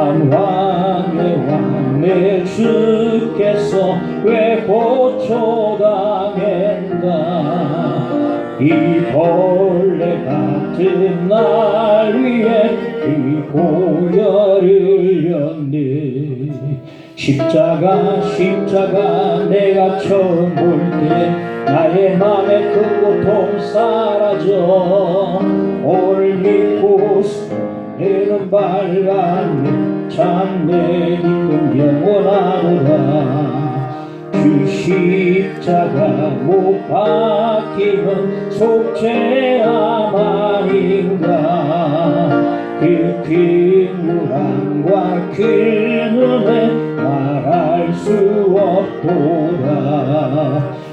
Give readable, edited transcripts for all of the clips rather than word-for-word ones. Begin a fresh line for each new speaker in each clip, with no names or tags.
만왕의 왕 내 주께서 왜 고초당했나. 이 벌레 같은 날 위해 이 보혈을 흘렸네. 십자가 내가 처음 볼 때 나의 맘에 그 고통 사라져. 오늘 믿고 내는 밝았네. 참 내 기쁨 영원하도다. 주 십자가 못 박히는 속죄함 아닌가. 그 긍휼함과 그 은혜 말할 수 없도다.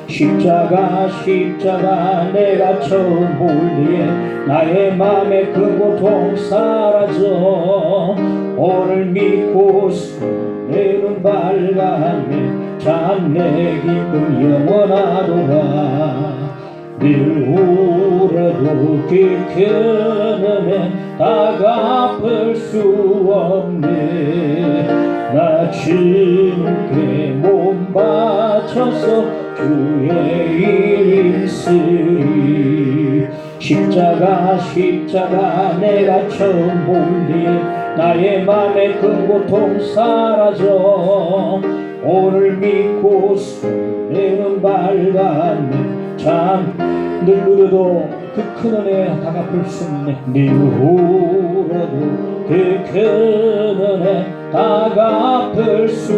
십자가 내가 처음 볼 때에 나의 맘에 그 고통 사라져. 오늘 믿고 내 눈 밝았네. 참 내 기쁨 영원하도다. 늘 울어도 그 큰 은혜 다 갚을 수 없네. 나 주님께 몸 바쳐서 주의 일 있으리. 십자가 내가 처음 볼 때 나의 맘에 그 고통 사라져. 오늘 믿고 내 눈 밝았네. 참 늘 울어도 그 큰 은혜 다 갚을 수 없네. 늘 울어도 그 큰 은혜 다 갚을 수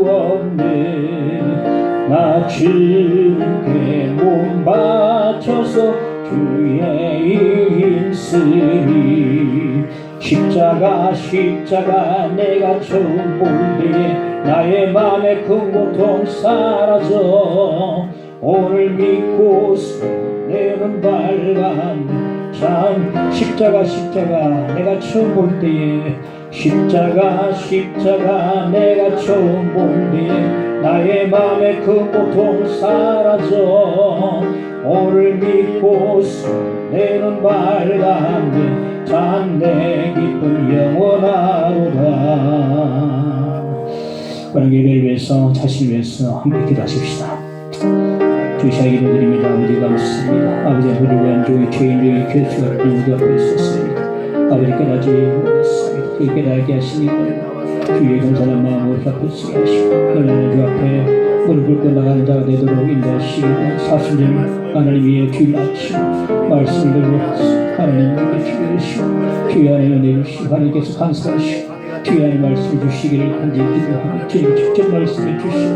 없네. 나 주님께 몸 바쳐서 주의 일 쓰리. 십자가 내가 처음 볼 때에 나의 맘에 큰 고통 사라져. 오늘 믿고 내 눈 밝았네. 참 십자가 내가 처음 볼 때에 십자가 내가 처음 볼 때에 나의 맘에 큰 고통 사라져. 오늘 믿고 내 눈 밝았네. 참 내 기쁨 영원하도다. 오늘 예배를 위해서 자신을 위해서 함께 기도하십시다. 주시아 기도드립니다. 아버지 감사합니다. 아버지 우리를 위한 종의 죄인들의 교수가 우리 앞에 있었습니다. 아버지 깨닫지 못했습니다. 그 깨닫게 하시니까 주의 감사한 마음으로 앞에 쓰게 하시고 하나님 주 앞에 무릎 꿇고 나가는 자가 되도록 인도하시고 사순절 하나님 위에 주를 낮추고 말씀을 들고 하나님께 주시고 주의 안에 은혜 주시고 하나님께서 간섭하시고 주의 안에 말씀 주시기를 간절히 기도하고 주님 직접 말씀해 주시고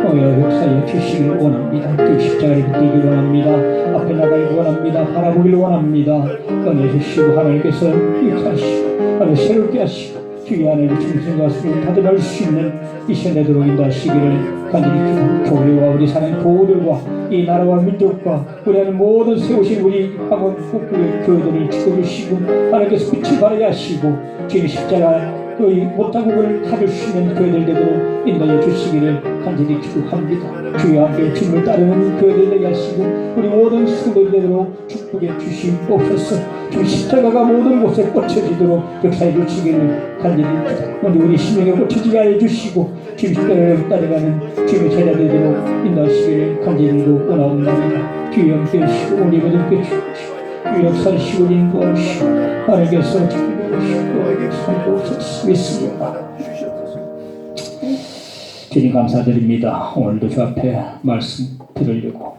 역사에 주시기를 원합니다. 그 십자가를 붙들기를 원합니다. 앞에 나가기를 원합니다. 바라보기를 원합니다. 꺼내 주시고 하나님께서 역사하시고 하나님 새롭게 하시고 주의 안에 충성과 수를 다듬을 수 있는 이 시간 되도록 인도하시기를 간절히 교회와 우리 사는 교우들과 이 나라와 민족과 우리 안에 모든 세우신 우리 학원 국부의 교회들을 지켜주시고 하나님께서 빛을 발하게 하시고 주의 십자가 못하국을 가질 수 있는 교회들 되도록 인도해 주시기를 간절히 축복합니다. 주의 함께 주님을 따르는 교회들 되게 하시고 우리 모든 성도들 되도록 축복해 주시옵소서. 주의 십자가가 모든 곳에 꽂혀지도록 역사해 주시기를 간절히 먼저 우리 심령에 꽂혀지게 하여 주시고 주의 십자가를 따라가는 주의 제자 되도록 인도하시기를 간절히 원하옵나이다. 주의 함께 하시고 우리 모두께 주시고 주의 역사하시고 인도하시고 하나님께서 믿습니다. 주님 감사드립니다. 오늘도 주 앞에 말씀 들으려고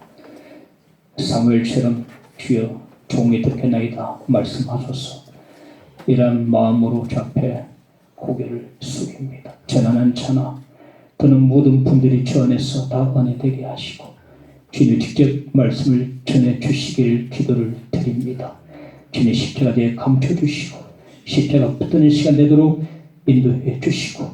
사무엘처럼 주여 종이 듣겠나이다 말씀하소서. 이런 마음으로 주 앞에 고개를 숙입니다. 전하는 전하 그는 모든 분들이 주 안에서 다 은혜되게 하시고 주님 직접 말씀을 전해 주시기를 기도를 드립니다. 주님 십자가 뒤에 감춰주시고 십자가 붙드는 시간 되도록 인도해 주시고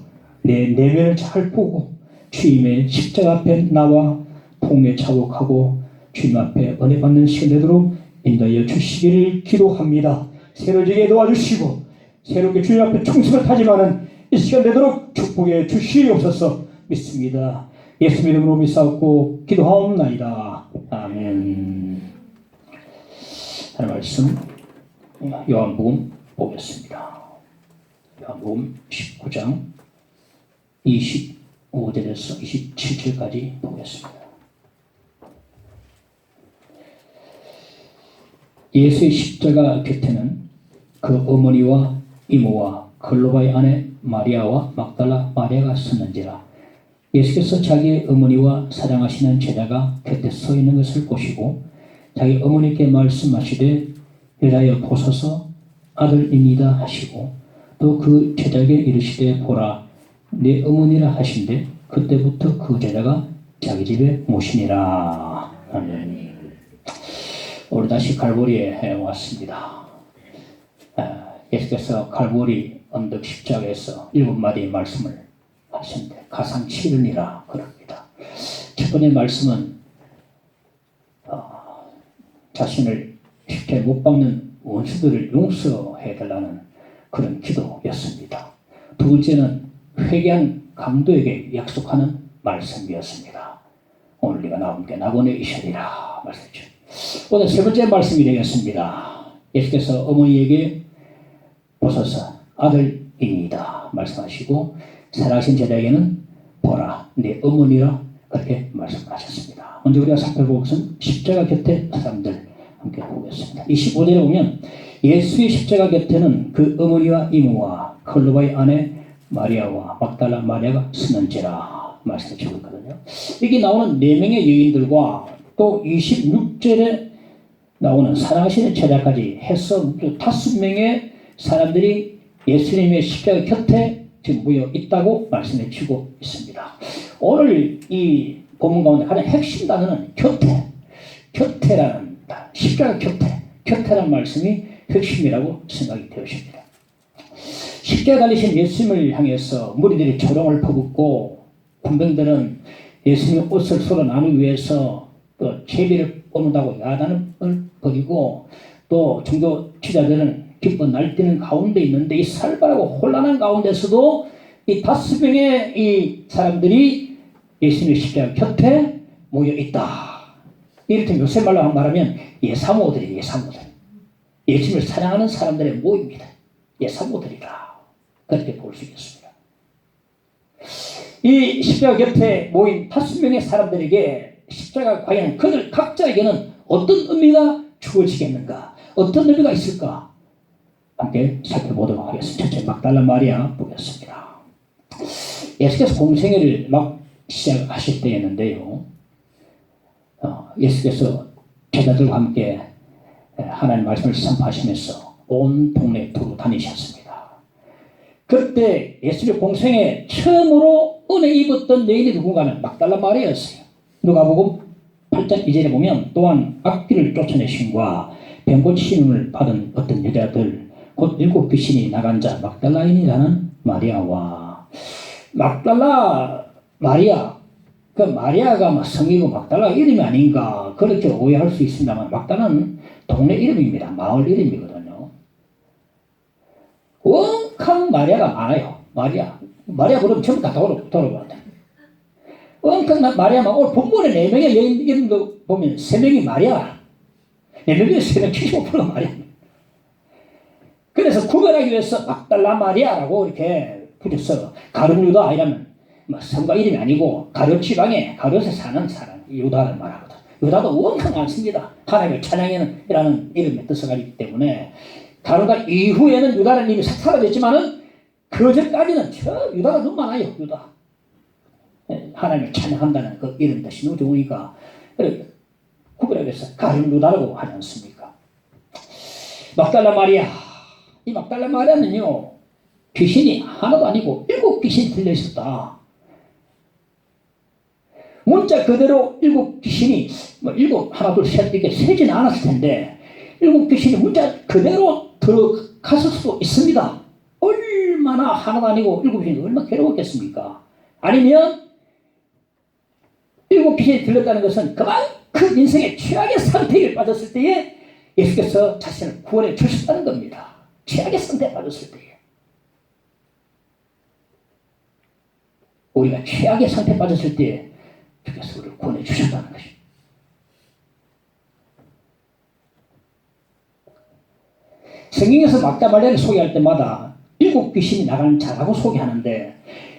내 내면을 잘 보고 주님의 십자가 앞에 나와 통에 자복하고 주님 앞에 은혜 받는 시간 되도록 인도해 주시기를 기도합니다. 새로지게 도와주시고 새롭게 주님 앞에 충성을 다짐하는 이 시간 되도록 축복해 주시옵소서. 믿습니다. 예수 이름으로 믿사옵고 기도하옵나이다. 아멘. 하나님 말씀 요한복음 보겠습니다. 요한복음 19장 25절에서 27절까지 보겠습니다. 예수의 십자가 곁에는 그 어머니와 이모와 글로바의 아내 마리아와 막달라 마리아가 섰는지라. 예수께서 자기의 어머니와 사랑하시는 제자가 곁에 서 있는 것을 보시고 자기 어머니께 말씀하시되 여자여 보소서 아들입니다 하시고 또 그 제자에게 이르시되 보라 내 어머니라 하신대 그때부터 그 제자가 자기 집에 모시니라. 아멘. 오늘 다시 갈보리에 왔습니다. 예수께서 갈보리 언덕 십자가에서 7마디의 말씀을 하셨는데 가상칠언이라 그럽니다. 첫 번째 말씀은 자신을 십자가에 못 박는 원수들을 용서해 달라는 그런 기도였습니다. 두 번째는 회개한 강도에게 약속하는 말씀이었습니다. 오늘 네가 나와 함께 낙원에 있으리라 말씀이죠. 오늘 세 번째 말씀이 되겠습니다. 예수께서 어머니에게 보소서 아들입니다 말씀하시고 사랑하신 제자에게는 보라 내 어머니라 그렇게 말씀하셨습니다. 먼저 우리가 살펴볼 것은 십자가 곁에 사람들 함께 보겠습니다. 25절에 보면 예수의 십자가 곁에는 그 어머니와 이모와 클로바의 아내 마리아와 막달라 마리아가 서는지라 말씀해 주고 있거든요. 여기 나오는 4명의 여인들과 또 26절에 나오는 사랑하시는 제자까지 해서 5명의 사람들이 예수님의 십자가 곁에 지금 모여 있다고 말씀해 주고 있습니다. 오늘 이 본문 가운데 가장 핵심 단어는 곁에라는 십자가 곁에라는 말씀이 핵심이라고 생각이 되어집니다. 십자가 달리신 예수님을 향해서 무리들이 조롱을 퍼붓고 군병들은 예수님의 옷을 서로 나누기 위해서 또 제비를 뽑는다고 야단을 벌이고 또 종교 지자들은 기뻐 날뛰는 가운데 있는데 이 살벌하고 혼란한 가운데서도 이 5명의 이 사람들이 예수님의 십자가 곁에 모여 있다. 이를테면 요새 말로 말하면 예사모들이에요. 예사모들. 예수님을 사랑하는 사람들의 모임입니다. 예사모들이라 그렇게 볼 수 있겠습니다. 이 십자가 곁에 모인 5명의 사람들에게 십자가 과연 그들 각자에게는 어떤 의미가 주어지겠는가? 어떤 의미가 있을까? 함께 살펴보도록 하겠습니다. 첫째 막달라 마리아 보겠습니다. 예수께서 공생애를 막 시작하실 때였는데요. 예수께서 제자들과 함께 하나님의 말씀을 선포하시면서 온 동네 두루 다니셨습니다. 그때 예수의 공생에 처음으로 은혜 입었던 여인이 누군가는 막달라 마리아였어요. 누가복음 8장 2절에 보면 또한 악귀를 쫓아내심과 병고침을 받은 어떤 여자들 곧 7 귀신이 나간 자 막달라인이라는 마리아와 막달라 마리아 그 마리아가 성이고 막달라 이름이 아닌가 그렇게 오해할 수 있습니다만 막달라는 동네 이름입니다. 마을 이름이거든요. 원캉 마리아가 많아요. 마리아 그러면 전부 다 돌아봐야 돼. 원캉 마리아만 오늘 본문에 4명의 여인 이름도 보면 3명이 마리아 4명이 3명 75%가 마리아. 그래서 구별하기 위해서 막달라 마리아라고 이렇게 붙였어. 가룟 유다 이라면 성가 이름이 아니고 가룟 지방에 가룟에 사는 사람 유다를 말하거든. 유다도 원캉 많습니다. 하나님을 찬양하는 이름의 뜻을 가지기 때문에 가룟과 이후에는 유다는 이미 사라졌지만은 그 전까지는 저 유다가 너무 많아요. 유다. 하나님을 찬양한다는 그 이름 뜻이 너무 좋으니까 구별하기 위해서 가룟 유다라고 하지 않습니까? 막달라 마리아. 이 막달라 마리아는요 귀신이 하나도 아니고 7 귀신이 들려있었다. 문자 그대로 7 귀신이 하나 둘 셋 이렇게 세지는 않았을 텐데 7 귀신이 문자 그대로 들어갔을 수도 있습니다. 얼마나 하나도 아니고 7 귀신이 얼마나 괴로웠겠습니까? 아니면 7 귀신이 들렸다는 것은 그만큼 인생의 최악의 상태에 빠졌을 때에 예수께서 자신을 구원해 주셨다는 겁니다. 최악의 상태에 빠졌을 때에 우리가 최악의 상태에 빠졌을 때에 주께서 우리를 구원해 주셨다는 것입니다. 성경에서 막달라 마리아를 소개할 때마다 일곱 귀신이 나가는 자라고 소개하는데,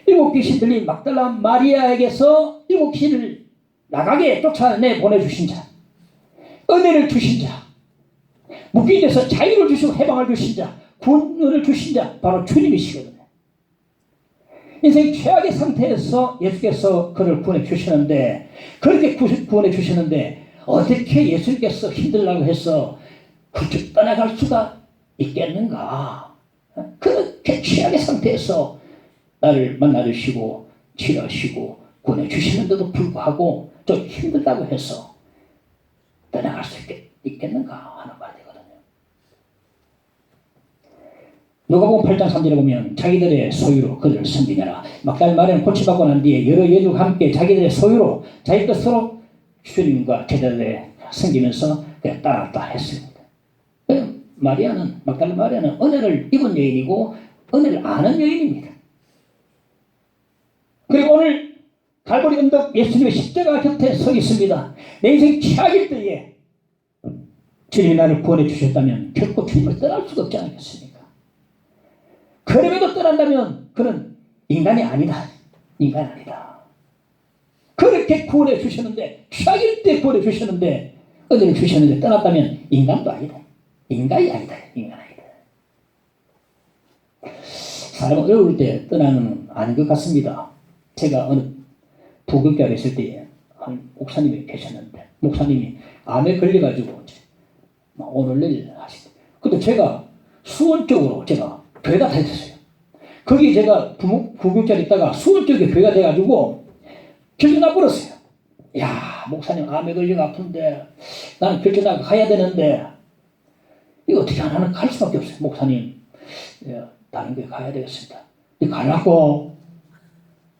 일곱 귀신 들린 막달라 마리아에게서 일곱 귀신을 나가게 쫓아내 보내주신 자, 은혜를 주신 자, 묶인 데서 자유를 주시고 해방을 주신 자, 구원을 주신 자, 바로 주님이시거든요. 인생 최악의 상태에서 예수께서 그를 구원해 주시는데, 그렇게 구원해 주시는데 어떻게 예수님께서 힘들라고 해서 훌쩍 떠나갈 수가 있겠는가? 그렇게 최악의 상태에서 나를 만나주시고 치료하시고 구원해 주시는데도 불구하고 좀 힘들다고 해서 떠나갈 수 있겠는가 하는 말이 되거든요. 누가복음 8장 3절에 보면 자기들의 소유로 그들을 섬기냐라. 막달라 마리아는 고침받고 난 뒤에 여러 여주와 함께 자기들의 소유로 자기 것으로 주님과 제자들을 섬기면서 그냥 따랐다 했습니다. 마리아는, 막달라 마리아는 은혜를 입은 여인이고 은혜를 아는 여인입니다. 그리고 오늘 갈보리 언덕 예수님의 십자가 곁에 서 있습니다. 내 인생 최악일 때에 주님이 나를 구원해 주셨다면 결코 주님을 떠날 수가 없지 않겠습니까? 그럼에도 떠난다면 그는 인간이 아니다. 인간 아니다. 그렇게 구원해 주셨는데, 최악일 때 구원해 주셨는데, 은혜를 주셨는데 떠났다면 인간도 아니다. 인간이 아니다. 인간 아니다. 사람은 어려울 때 떠나는 아닌 것 같습니다. 제가 어느 부교육에 있을 때에 한 목사님이 계셨는데, 목사님이 암에 걸려가지고 오늘 내일 하시대. 근데 제가 수원 쪽으로 제가 교회가 다 있었어요. 거기 제가 부교육자에 있다가 수원 쪽에 교회가 돼가지고 결정 나버렸어요. 야, 목사님 암에 걸려가 아픈데 나는 결정 나가 가야 되는데 이거 어떻게 하나 갈 수밖에 없어요. 목사님, 다른 교회 가야 되겠습니다. 가려고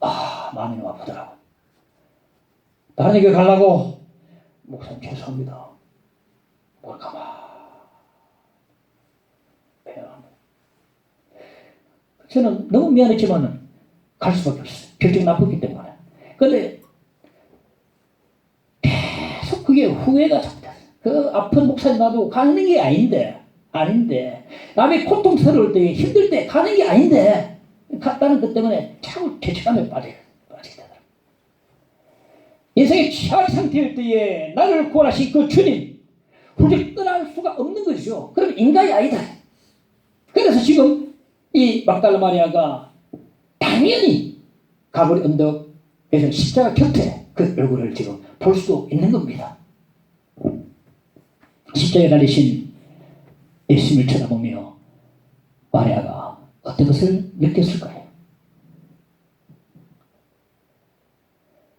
마음이 너무 아프더라고. 다른 교회 가려고 목사님 죄송합니다. 뭘 가마. 저는 너무 미안했지만 갈 수밖에 없어요. 결정이 나쁘기 때문에. 그런데 계속 그게 후회가 자꾸 됐어요. 그 아픈 목사님 나도 가는 게 아닌데 남의 고통스러울 때 힘들 때 가는 게 아닌데 갔다는 것 때문에 자꾸 죄책감에 빠지게 되더라고요. 인생의 최악 상태일 때에 나를 구원하신 그 주님 훌쩍 떠날 수가 없는 것이죠. 그럼 인간이 아니다. 그래서 지금 이 막달라 마리아가 당연히 갈보리 언덕에서 십자가 곁에 그 얼굴을 지금 볼 수 있는 겁니다. 십자가에 달리신 예수님을 쳐다보며 마리아가 어떤 것을 느꼈을까요?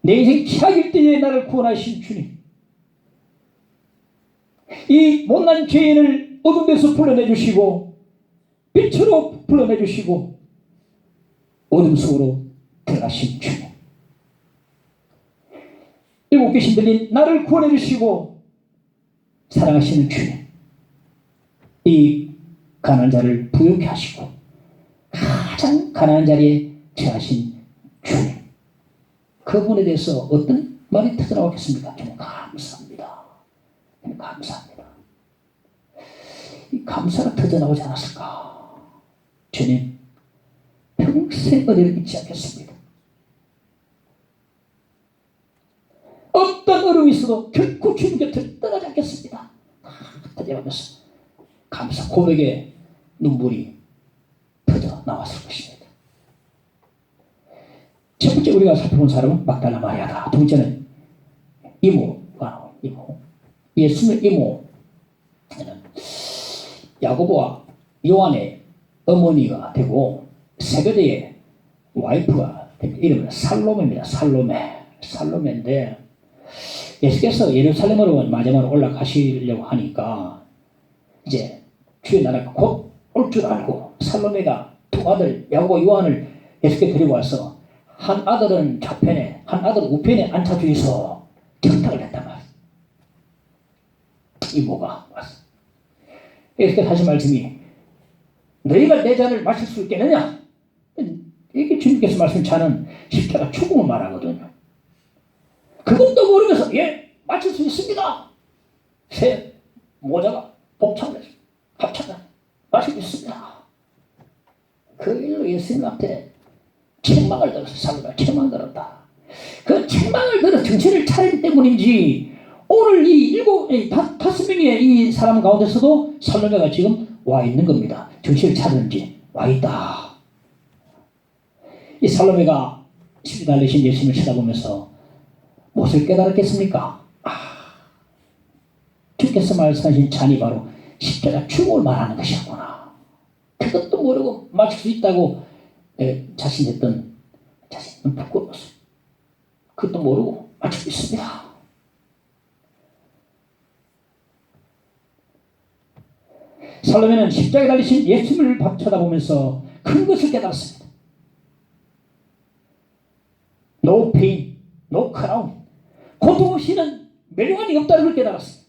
내 인생 최악일 때에 나를 구원하신 주님, 이 못난 죄인을 어둠 데서 불러내주시고 빛으로 불러내주시고 어둠 속으로 들어가신 주님, 일곱 귀신 들린 나를 구원해주시고 사랑하시는 주님, 이 가난한 자를 부유케 하시고 가장 가난한 자리에 처하신 주님, 그분에 대해서 어떤 말이 터져나오겠습니까? 저는 감사합니다. 감사합니다. 이 감사가 터져나오지 않았을까? 주님, 평생 은혜를 잊지 않겠습니다. 어떤 어려움이 있어도 결코 주님 곁을 떠나지 않겠습니다. 터져나오면서 감사 고백에 눈물이 터져 나왔을 것입니다. 첫 번째 우리가 살펴본 사람은 막달라 마리아다. 두 번째는 이모가 이모. 예수님의 이모는 야고보와 요한의 어머니가 되고 세베대의 와이프가 됩니다. 이름은 살로메입니다. 살로메인데 예수께서 예루살렘으로 마지막으로 올라가시려고 하니까 이제 주의 나라가 곧 올 줄 알고 살로메가 두 아들 야고보 요한을 예수께 데리고 와서 한 아들은 좌편에 한 아들은 우편에 앉혀주이소 청탁을 했단 말이에요. 이모가 왔어. 예수께서 하신 말씀이 너희가 내 잔을 마실 수 있겠느냐? 이게 주님께서 말씀 자는 십자가 죽음을 말하거든요. 그것도 모르면서 마실 수 있습니다. 새 모자가 복창됐습니다. 합창을 마실 수 있습니다. 받았다. 그 책망을 들어 정신을 차리기 때문인지 오늘 다섯 명의 이 사람 가운데서도 살로메가 지금 와 있는 겁니다. 정신을 차리는지 와 있다. 이 살로메가 십이 달리신 예수님을 쳐다보면서 무엇을 깨달았겠습니까? 주께서 말씀하신 잔이 바로 십자가 죽음을 말하는 것이었구나. 그것도 모르고 맞출 수 있다고 자신은 부끄러웠어요. 그것도 모르고 맞출 수 있습니다. 살로메는 십자가에 달리신 예수님을 쳐다보면서 큰 것을 깨달았습니다. No pain, no crown. 고통 없이는 멸망이 없다는 걸 깨달았습니다.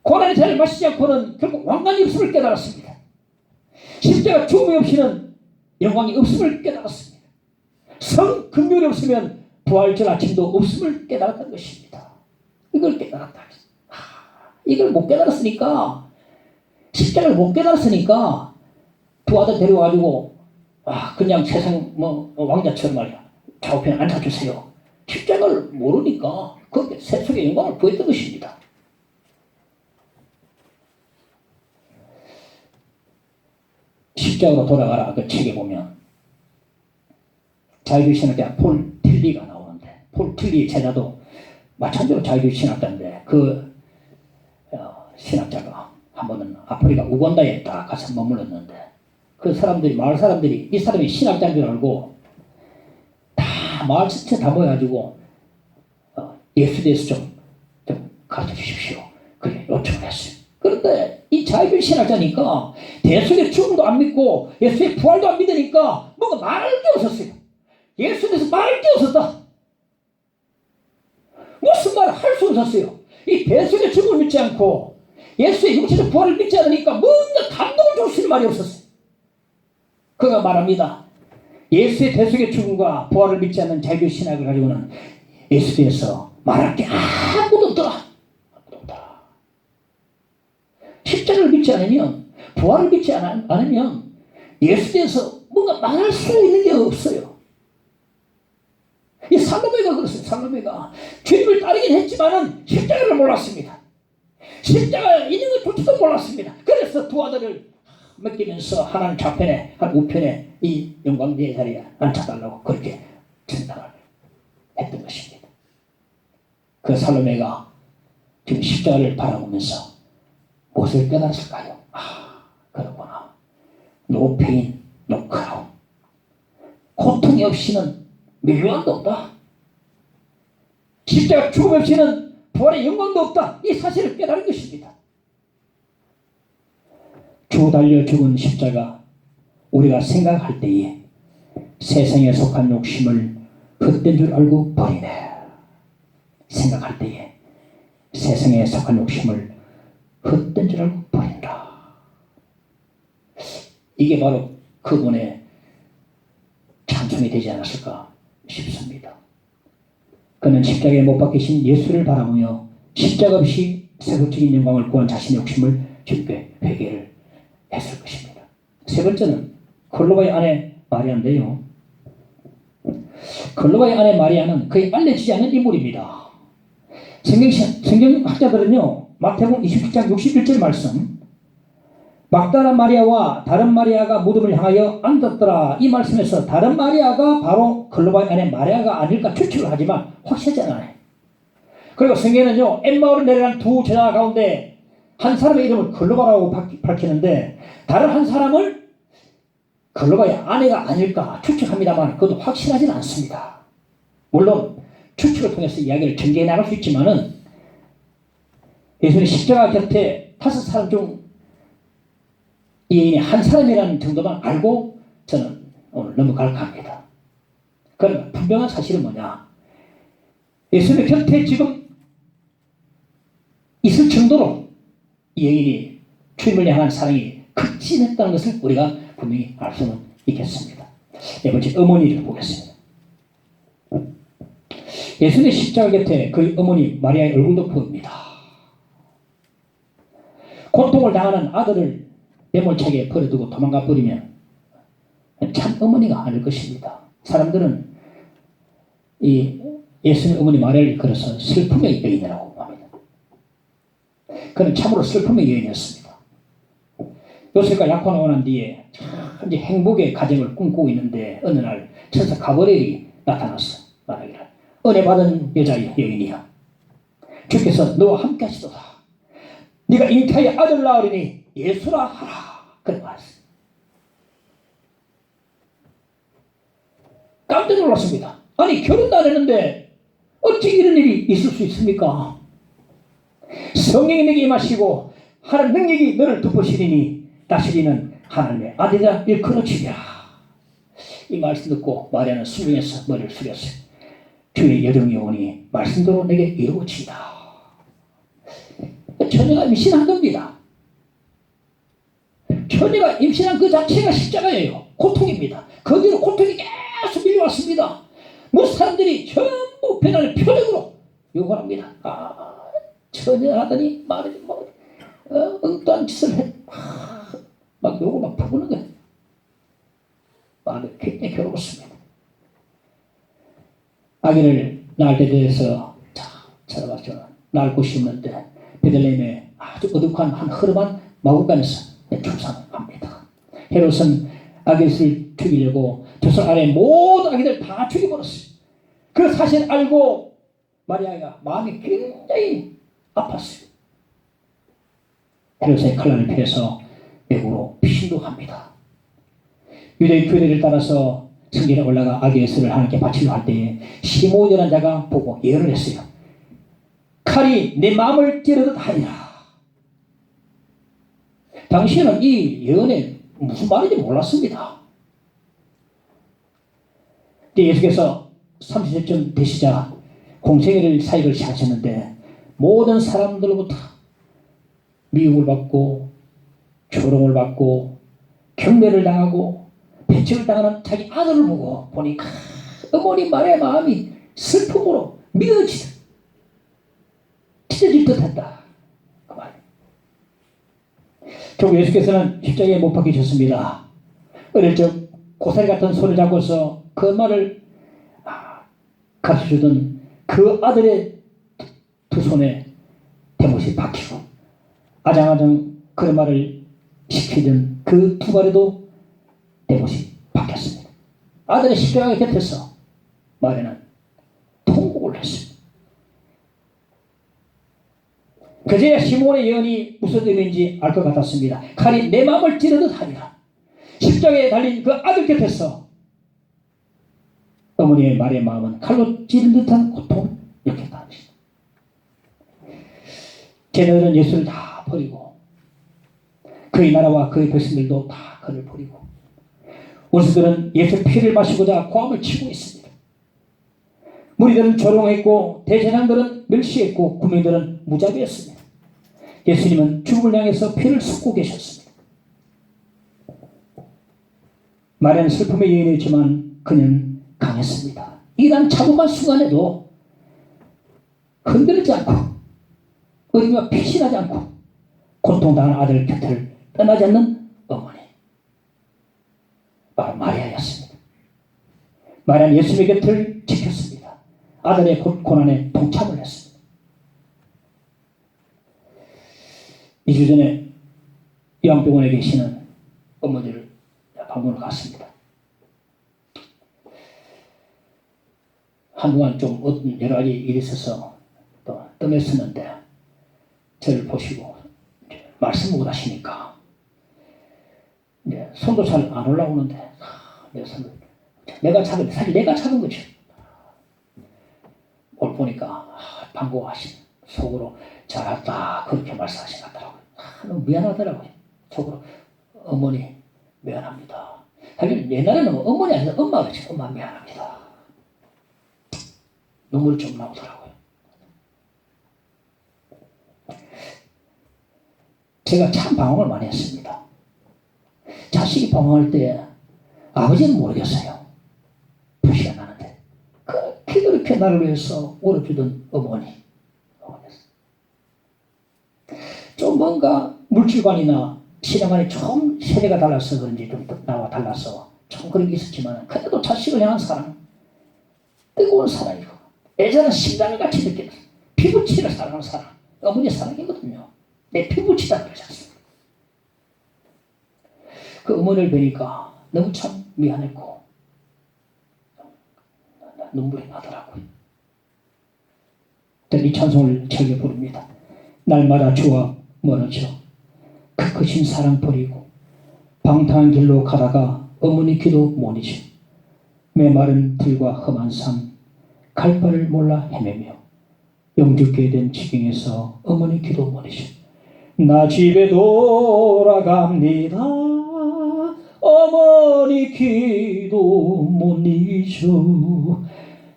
고난의 잔을 마시지 않고는 결국 왕관이 없음을 깨달았습니다. 십자가 죽음이 없이는 영광이 없음을 깨달았습니다. 성 긍휼이 없으면 부활절 아침도 없음을 깨달았다는 것입니다. 이걸 깨달았다. 이걸 못 깨달았으니까, 십자가를 못 깨달았으니까 두 아들 데려와가지고 그냥 세상 왕자처럼 말이야 좌우편에 앉혀주세요. 십자가를 모르니까 그렇게 세속의 영광을 구했던 것입니다. 십자가로 돌아가라 그 책에 보면 자유주의 신학자 폴 틸리가 나오는데, 폴 틸리의 제자도 마찬가지로 자유주의 신학자인데 그 신학자가 한 번은 아프리카 우간다에 딱 가서 머물렀는데 그 사람들이, 마을 사람들이 이 사람이 신학자인 줄 알고 다 마을 전체 다 모여가지고 예수에 대해서 좀 가르쳐 주십시오. 그래 요청을 했어요. 그런데 이 자유주의 신학자니까 대속의 죽음도 안 믿고 예수의 부활도 안 믿으니까 뭔가 말을 게 없었어요. 예수에 대해서 말을 게 없었다. 무슨 말을 할 수 없었어요. 이 대속의 죽음을 믿지 않고 예수의 육체적 부활을 믿지 않으니까 뭔가 감동을 줄 수 있는 말이 없었어요. 그가 말합니다. 예수의 대속의 죽음과 부활을 믿지 않는 자유주의 신학을 가지고는 예수에 대해서 말할 게 아무도 없더라. 아무도 없더라. 십자가를 믿지 않으면, 부활을 믿지 않으면 예수에 대해서 뭔가 말할 수 있는 게 없어요. 이 살로메가 그랬어요. 살로메가 주님을 따르긴 했지만은 십자가를 몰랐습니다. 십자가 있는 것조차도 몰랐습니다. 그래서 두 아들을 맡기면서 하나는 좌편에, 한 우편에 이 영광의 자리에 앉혀달라고 그렇게 전달을 했던 것입니다. 그 살로메가 지금 십자가를 바라보면서 무엇을 깨달았을까요? 그렇구나. No pain, no crown. 고통이 없이는 멸망도 없다. 십자가 죽음 없이는 부활의 영광도 없다. 이 사실을 깨달은 것입니다. 주 달려 죽은 십자가, 우리가 생각할 때에 세상에 속한 욕심을 헛된 줄 알고 버리네. 생각할 때에 세상에 속한 욕심을 헛된 줄 알고 버린다. 이게 바로 그분의 찬송이 되지 않았을까 싶습니다. 그는 십자가에 못 박히신 예수를 바라보며 십자가 없이 세속적인 영광을 구한 자신의 욕심을 주께 회개를 했을 것입니다. 세 번째는 클로바의 아내 마리아인데요. 클로바의 아내 마리아는 거의 알려지지 않은 인물입니다. 성경학자들은요, 마태복음 27장 61절 말씀, 막다라 마리아와 다른 마리아가 무덤을 향하여 앉았더라. 이 말씀에서 다른 마리아가 바로 클로바의 아내 마리아가 아닐까 추측을 하지만 확실하지 않아요. 그리고 성경에는요, 엠마오로 내려간 두 제자 가운데 한 사람의 이름을 클로바라고 밝히는데 다른 한 사람을 클로바의 아내가 아닐까 추측합니다만 그것도 확실하지는 않습니다. 물론 추측을 통해서 이야기를 전개해 나갈 수 있지만은 예수님 십자가 곁에 5사람 중 이 한 사람이라는 정도만 알고 저는 오늘 넘어갈까 합니다. 그러나 분명한 사실은 뭐냐? 예수님의 곁에 지금 있을 정도로 이 여인이 주님을 향한 사랑이 극진했다는 것을 우리가 분명히 알 수는 있겠습니다. 네 번째, 어머니를 보겠습니다. 예수님의 십자가 곁에 그의 어머니 마리아의 얼굴도 보입니다. 고통을 당하는 아들을 매몰차게 버려두고 도망가 버리면 참 어머니가 아닐 것입니다. 사람들은 이 예수님 어머니 말을 일컬어서 슬픔의 여인이라고 합니다. 그는 참으로 슬픔의 여인이었습니다. 요셉과 약혼하고 난 뒤에 이제 행복의 가정을 꿈꾸고 있는데 어느 날 천사 가브리엘이 나타났어. 말하기를 은혜 받은 여자 여인이야. 주께서 너와 함께 하시도다. 네가 잉태의 아들 낳으리니 예수라 하라. 그런 말씀. 깜짝 놀랐습니다. 아니 결혼도 안 했는데 어찌 이런 일이 있을 수 있습니까? 성령이 내게 임하시고 하나님 능력이 너를 덮으시리니 다시리는 하나님의 아들이라 일컬어지리라. 이 말씀 듣고 마리아는 수중에서 머리를 숙였어요. 주의 여정 영혼이 말씀대로 내게 이루어진다. 처녀가 임신한 겁니다. 처녀가 임신한 그 자체가 십자가예요. 고통입니다. 그 뒤로 고통이 계속 밀려왔습니다. 무슨 사람들이 전부 변화를 표적으로 요구를 합니다. 처녀하더니 말을 엉뚱한 짓을 해. 막 욕을 막 퍼부는 거예요. 마음이 굉장히 괴로웠습니다. 아기를 낳을 때 대해서 찾아봤죠. 낳을 곳이 없는데 베들레헴에 아주 어둑한 한 허름한 마구간에서 출산합니다. 헤롯은 아기를 죽이려고 조선 아래 모든 아기들 다 죽여버렸어요. 그 사실 알고 마리아가 마음이 굉장히 아팠어요. 헤롯의 칼날을 피해서 외국으로 피신도합니다. 유대의 규례를 따라서 성전에 올라가 아기 예수를 하나님께 바치려 할 때에 시몬이라는 자가 보고 예언을 했어요. 칼이 내 마음을 찌르듯 하리라. 당시에는 이 예언에 무슨 말인지 몰랐습니다. 예수께서 30세쯤 되시자 공생애를 사역을 시작하셨는데 모든 사람들로부터 미움을 받고 조롱을 받고 경멸을 당하고 배척을 당하는 자기 아들을 보고 보니까 어머니 말의 마음이 슬픔으로 찢어질 듯했다. 그 말. 결국 예수께서는 십자가에 못 박히셨습니다. 어릴 적 고사리 같은 손을 잡고서 그 말을 가르쳐주던 그 아들의 두 손에 대못이 박히고 아장아장 그 말을 시키던 그 두 발에도 대못이 박혔습니다. 아들의 십자가 곁에서 마리아는 통곡을 했습니다. 그제야 시몬의 예언이 무슨 의미인지 알 것 같았습니다. 칼이 내 마음을 찌르듯 하리라. 십자가에 달린 그 아들 곁에서 어머니의 마리아의 마음은 칼로 찌른 듯한 고통을 느꼈다. 걔네들은 예수를 다 버리고 그의 나라와 그의 백성들도 다 그를 버리고 원수들은 예수의 피를 마시고자 고함을 치고 있습니다. 무리들은 조롱했고 대제사장들은 멸시했고 군민들은 무자비했습니다. 예수님은 죽음을 향해서 피를 쏟고 계셨습니다. 마리아는 슬픔의 여인이었지만 그는 강했습니다. 이러한 차분한 순간에도 흔들리지 않고 어디가 피신하지 않고 고통당한 아들 곁을 떠나지 않는 어머니 바로 마리아였습니다. 마리아는 예수님의 곁을 지켰습니다. 아들의 고난에 동참을 했습니다. 2주 전에 요양병원에 계시는 어머니를 방문을 갔습니다. 한동안 좀 어떤 여러 가지 일이 있어서 또 떠났었는데 저를 보시고 말씀 못 하시니까 손도 잘 안 올라오는데 내 손을 내가 잡은 사실 내가 잡은 거죠. 올 보니까 반가워하시는 속으로 잘했다 그렇게 말씀하신 것 같더라고요. 너무 미안하더라고요. 속으로 어머니 미안합니다. 사실 옛날에는 어머니 아니라 엄마가 그랬죠. 엄마 미안합니다. 눈물이 좀 나오더라고요. 제가 참 방황을 많이 했습니다. 자식이 방황할 때 아버지는 모르겠어요. 부시가 나는데 그렇게 나를 위해서 울어주던 어머니. 좀 뭔가 물질관이나 신앙관이 좀 세대가 달라서 그런지 좀 나와 달라서 참 그런 게 있었지만 그래도 자식을 향한 사랑, 뜨거운 사랑이고 애자는 심장을 같이 느끼는 피부치를 사랑하는 사랑, 어머니의 사랑이거든요. 내 피부치다 그러지 않습니까? 그 어머니를 뵈니까 너무 참 미안했고 눈물이 나더라고요. 이 찬송을 즐겨 부릅니다. 날마다 주와 멀어져 그 크신 사랑 버리고 방탕한 길로 가다가 어머니 기도 못 잊어 메마른 들과 험한 산 갈 바를 몰라 헤매며 영죽게 된 지경에서 어머니 기도 못 잊어 나 집에 돌아갑니다. 어머니 기도 못 잊어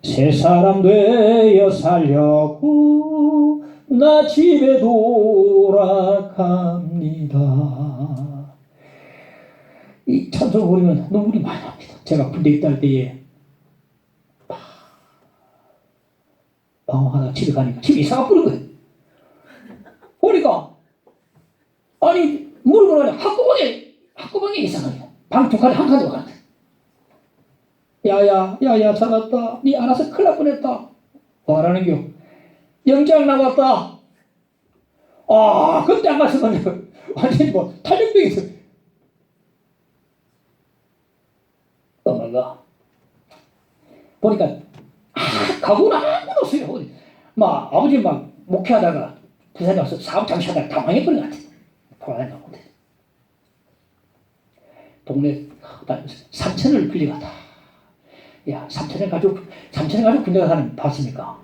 새 사람 되어 살려고 나 집에 돌아갑니다. 이 찬송을 부르면 눈물이 많이 납니다. 제가 군대 있다 할 때에 방황하다가 집에 가니까 집에 이사가 뿌린 거예요. 보니까 아니 물건 안에 학구방에 이상하게 방 두 칸에 한 칸도 가는데 야야 잘났다. 니 알아서 큰일 날 뻔했다. 뭐라는겨? 영장 나왔다. 아 그때 안 갔으면 완전히 뭐 탈영병이서 엄마가 보니까 가구는 아무도 없어요. 막 아버지 막 목회하다가 부산에 와서 사업 장치하다가 다 망해버린 것 같아요. 돌아다니는 건데 동네 3천을 빌려갔다. 야 3천을 가지고 군대 가는 봤습니까?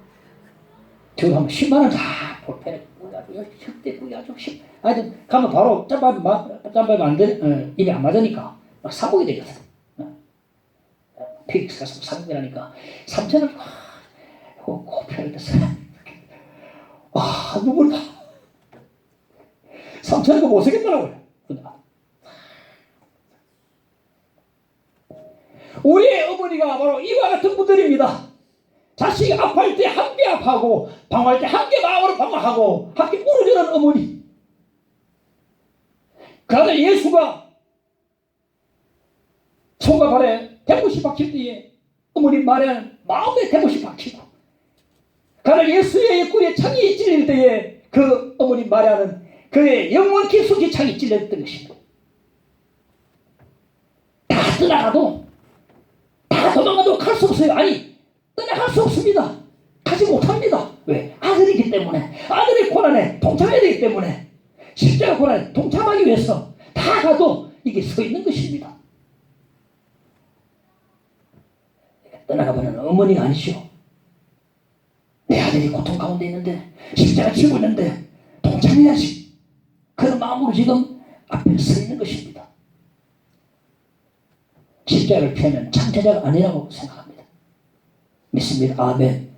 저도 한번 10만 원 다 볼펜에 뿌려가지고 흑대 뿌려가지고 하여튼 가면 바로 짬밥이 안 돼, 입에 안 맞으니까 막 사복이 되거든. 픽스 가서 상대라니까 3천을 코피를 댔어요. 와 눈물 나. 3천을 못 쓰겠더라고요. 우리의 어머니가 바로 이와 같은 분들입니다. 자식이 아파할 때 함께 아파하고 방황할 때 함께 마음으로 방황하고 함께 울어주는 어머니. 그 아들 예수가 손과 발에 대못이 박힐 때에 어머니 말에 마음에 대못이 박히고 그 아들 예수의 옆구리에 창이 찔릴 때에 그 어머니 말하는 그의 영원 깊숙이 창이 찔렸던 것입니다. 다 떠나가도 다 도망가도 갈 수 없어요. 아니 떠나갈 수 없습니다. 가지 못합니다. 왜? 아들이기 때문에 아들의 고난에 동참해야 되기 때문에 십자가 고난에 동참하기 위해서 다 가도 이게 서 있는 것입니다. 떠나가버리는 어머니가 아니죠. 내 아들이 고통 가운데 있는데 십자가 지고 있는데 동참해야지. 그런 마음으로 지금 앞에 서 있는 것입니다. 십자가를 피하면 창제자가 아니라고 생각합니다. 믿습니다. 아멘.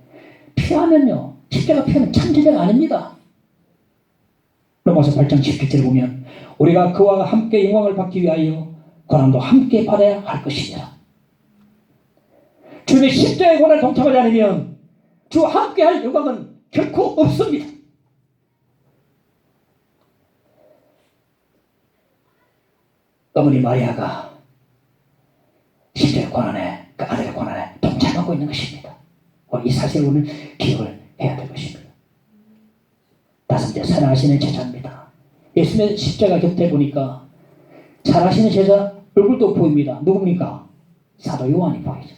피하면요. 십자가 피하면 창제자가 아닙니다. 로마서 8장 17절을 보면 우리가 그와 함께 영광을 받기 위하여 고난도 함께 받아야 할 것이니라. 주님의 십자가의 고난에 동참하지 않으면 주와 함께 할 영광은 결코 없습니다. 어머니 마리아가 십자가의 고난에 그 아들의 고난에 동참하고 있는 것입니다. 이 사실을 오늘 기억을 해야 될 것입니다. 다섯째, 사랑하시는 제자입니다. 예수님의 십자가 곁에 보니까 사랑하시는 제자 얼굴도 보입니다. 누굽니까? 사도 요한이 보이죠.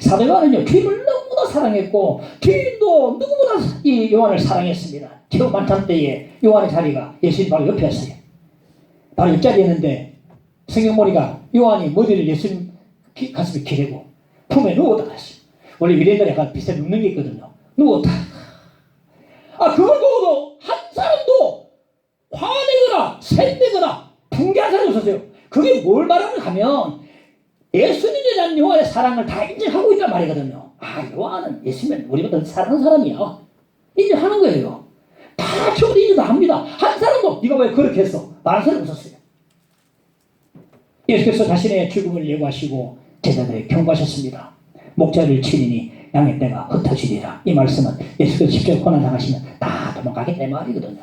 사도 요한은요, 주님을 너무나 사랑했고 주님도 누구보다 이 요한을 사랑했습니다. 처음 만찬 때에 요한의 자리가 예수님 바로 옆이었어요. 바로 옆자리였는데 성경 보니까 요한이 머리를 예수님 가슴에 기대고 품에 누웠다 그랬어요. 원래 유대인들이 약간 비슷해 눕는 게 있거든요. 누웠다. 그걸 보고도 한 사람도 화내거나 샘내거나 분개한 사람이 없었어요. 그게 뭘 말하는가 하면 예수님에 대한 요한의 사랑을 다 인정하고 있단 말이거든요. 요한은 예수님은 우리보다 사랑하는 사람이야. 인정하는 거예요. 다 적어도 인정합니다. 한 사람도 네가 왜 그렇게 했어? 말할 사람이 없었어요. 예수께서 자신의 죽음을 예고하시고 제자들에게 경고하셨습니다. 목자를 치리니 양의 떼가 흩어지리라. 이 말씀은 예수께서 십자가 고난 당하시면 다 도망가겠다 이 말이거든요.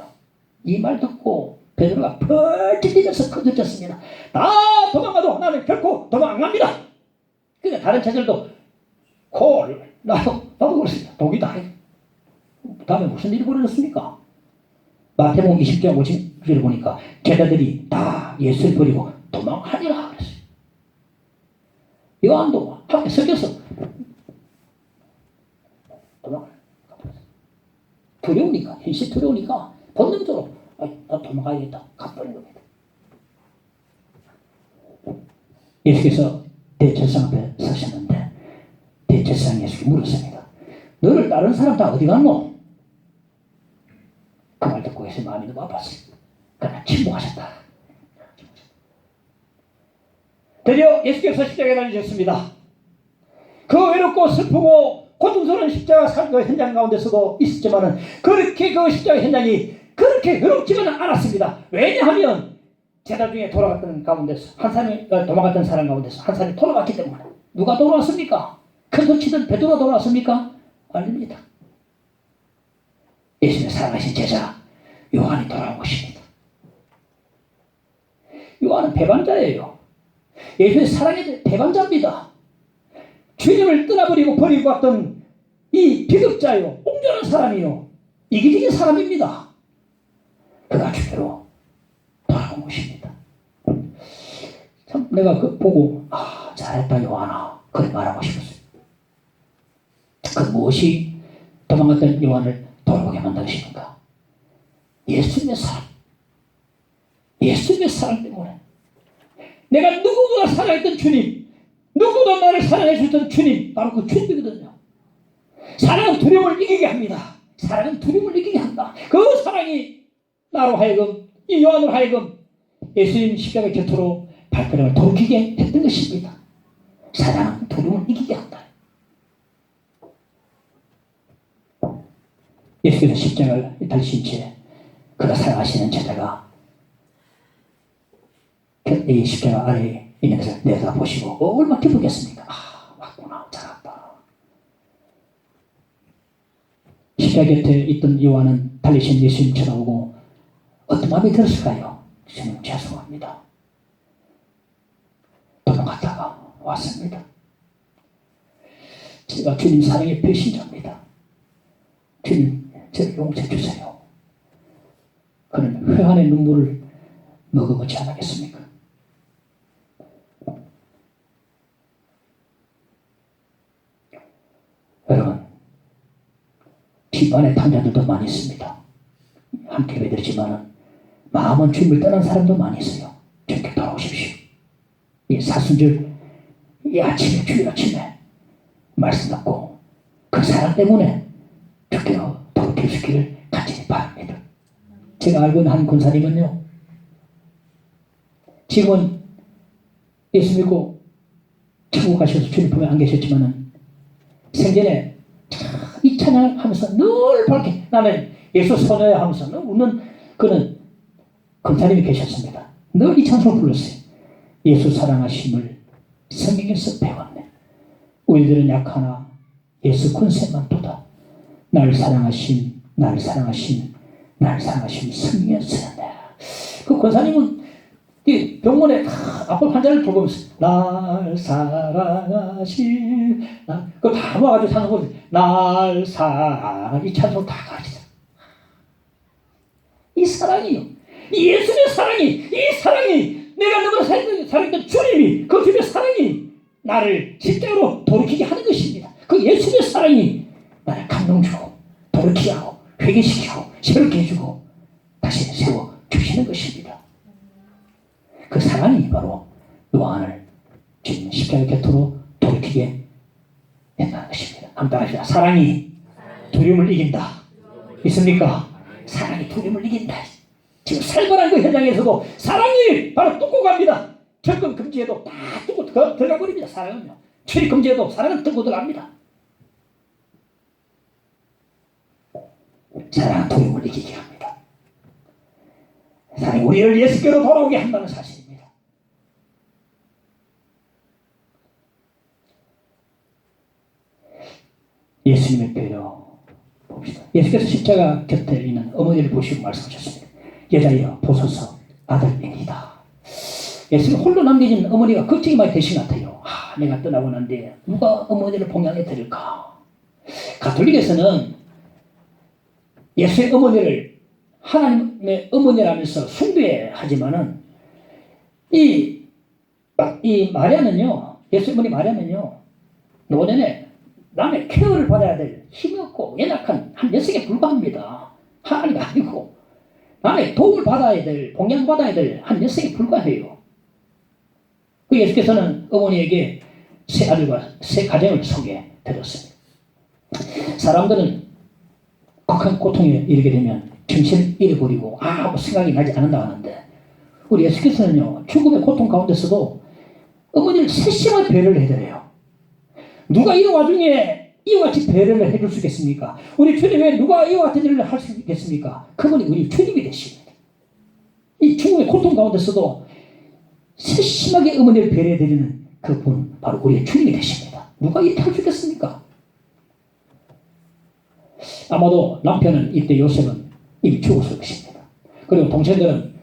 이 말 듣고 베드로가 펄쩍 뛰면서 거듭졌습니다. 다 도망가도 나는 결코 도망 안 갑니다. 그러니까 다른 제자들도 나도 그렇습니다. 독이다. 다음에 무슨 일이 벌어졌습니까? 마태복음 20장 50절을 보니까 제자들이 다 예수를 버리고 도망하니라 그랬어요. 요한도 함께 섞여서 도망을 두려우니까, 현실 두려우니까 본능적으로 나 도망가야겠다 가버린 겁니다. 예수께서 대제사장 앞에 서셨는데 대제사장이 예수께 물었습니다. 너를 다른 사람 다 어디 갔노? 그 말 듣고 예수의 마음이 너무 아팠어요. 그러나 침묵하셨다. 드디어 예수께서 십자가에 달리셨습니다. 그 외롭고 슬프고 고통스러운 십자가 그 현장 가운데서도 있었지만은 그렇게 그 십자가 현장이 그렇게 외롭지만은 않았습니다. 왜냐하면 제자 중에 돌아갔던 가운데서 한 사람이 도망갔던 사람 가운데서 한 사람이 돌아갔기 때문에. 누가 돌아왔습니까? 큰 소치던 베드로가 돌아왔습니까? 아닙니다. 예수님의 사랑하신 제자 요한이 돌아온 것입니다. 요한은 배반자예요. 예수의 사랑의 배반자입니다. 주님을 떠나버리고 버리고 왔던 이 비극자요, 옹졸한 사람이요, 이기적인 사람입니다. 그가 주께로 돌아온 것입니다. 참 내가 그 보고 잘했다 요한아 그렇게 말하고 싶었어요. 그 무엇이 도망갔던 요한을 돌아오게 만든 것입니까? 예수님의 사랑. 예수님의 사랑 때문에 내가 누구보다 사랑했던 주님, 누구도 나를 사랑해 주셨던 주님, 바로 그 주님이거든요. 사랑은 두려움을 이기게 합니다. 사랑은 두려움을 이기게 한다. 그 사랑이 나로 하여금, 이 요한으로 하여금 예수님 십자가 곁으로 발걸음을 돌이키게 했던 것입니다. 사랑은 두려움을 이기게 한다. 예수께서 십자가를 달리신 채 그가 사랑하시는 제자가 이 십자가 아래에 있는 것을 내다보시고 얼마나 기쁘겠습니까? 맞구나, 잘한다. 십자가 곁에 있던 요한은 달리신 예수님 쳐다보고 어떤 마음이 들었을까요? 주님 죄송합니다. 도망갔다가 왔습니다. 제가 주님 사랑의 배신자입니다. 주님 저를 용서해 주세요. 그는 회한의 눈물을 머금지 않겠습니까? 여러분, 비판의 탐자들도 많이 있습니다. 함께 예배드리지만 마음은 주님을 떠난 사람도 많이 있어요. 주님께 돌아오십시오. 이 사순절 이 아침에, 주일 아침에 말씀 듣고 그 사랑 때문에 주께로 돌이킬 수 있기를 간절히 바랍니다. 제가 알고 있는 한 권사님은요, 지금은 예수 믿고 천국 가셔서 주님 품에 안 계셨지만은 생전에 이 찬양을 하면서 늘 밝게 나는 예수 소녀야 하면서 늘 웃는 그는 권사님이 계셨습니다. 늘 이 찬송을 불렀어요. 예수 사랑하심을 성경에서 배웠네. 우리들은 약하나 예수 권세만 도다. 날 사랑하심, 날 사랑하심, 날 사랑하심 성경에서 네. 그 권사님은 이 병원에 아픈 환자를 돌보면서 날 사랑하심, 그거 다 모아가지고 찬송을 날 사랑 이 찬송 다 가르치죠. 이 사랑이요, 이 예수의 사랑이, 이 사랑이 내가 너무나 사랑했던 주님이 그 주님의 사랑이 나를 십자가로 돌이키게 하는 것입니다. 그 예수의 사랑이 나를 감동 주고 돌이키게 하고 회개시키고 새롭게 해주고 다시 세워 주시는 것입니다. 그 사랑이 바로 요한을 주님 십자가 곁으로 돌이키게 된다는 것입니다. 한번 따라합시다. 사랑이 두려움을 이긴다. 있습니까? 사랑이 두려움을 이긴다. 지금 살벌한 그 현장에서도 사랑이 바로 뚫고 갑니다. 접근 금지에도 다 뚫고 들어가 버립니다. 사랑은요. 출입 금지에도 사랑은 뚫고 들어갑니다. 사랑은 두려움을 이기게 합니다. 사랑이 우리를 예수께로 돌아오게 한다는 사실입니다. 예수님의 배려 봅시다. 예수께서 십자가 곁에 있는 어머니를 보시고 말씀하셨습니다. 여자여 보소서 아들입니다. 예수님 홀로 남겨진 어머니가 걱정이 많이 되신 것 같아요. 내가 떠나고 난데 누가 어머니를 봉양해 드릴까? 가톨릭에서는 예수의 어머니를 하나님의 어머니라면서 숭배하지만은 이 마리아는요, 예수의 어머니 마리아는요, 노년에 남의 케어를 받아야 될 힘이 없고 연약한 한 여성에 불과합니다. 하나님이 아니고 남의 도움을 받아야 될, 봉양받아야 될 한 여성에 불과해요. 그 예수께서는 어머니에게 세 아들과 세 가정을 소개해드렸습니다. 사람들은 극한 고통에 이르게 되면 정신을 잃어버리고 아무 생각이 나지 않는다고 하는데, 우리 예수께서는요, 죽음의 고통 가운데서도 어머니를 세심하게 배려를 해드려요. 누가 이 와중에 이와 같이 배려를 해줄 수 있겠습니까? 우리 주님 외에 누가 이와 같은 일을 할 수 있겠습니까? 그분이 우리 주님이 되십니다. 이 죽음의 고통 가운데서도 세심하게 어머니를 배려해드리는 그분, 바로 우리의 주님이 되십니다. 누가 이렇게 할 수 있겠습니까? 아마도 남편은 이때 요셉은 이미 죽었을 것입니다. 그리고 동생들은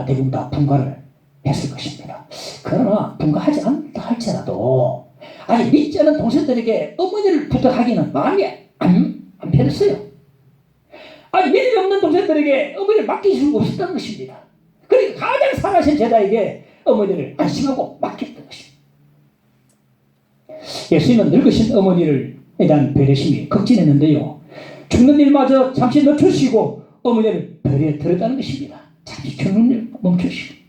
대부분 다 분가를 했을 것입니다. 그러나 분가하지 않다 할지라도 아니 믿지 않은 동생들에게 어머니를 부탁하기는 마음이 안 편했어요. 아니 믿음이 없는 동생들에게 어머니를 맡길 수가 없었다는 것입니다. 그러니까 가장 사랑하신 제자에게 어머니를 안심하고 맡겼던 것입니다. 예수님은 늙으신 어머니를 대한 배려심이 극진했는데요, 죽는 일마저 잠시 늦추시고 어머니를 배려해 드렸다는 것입니다. 잠시 죽는 일 멈추시고.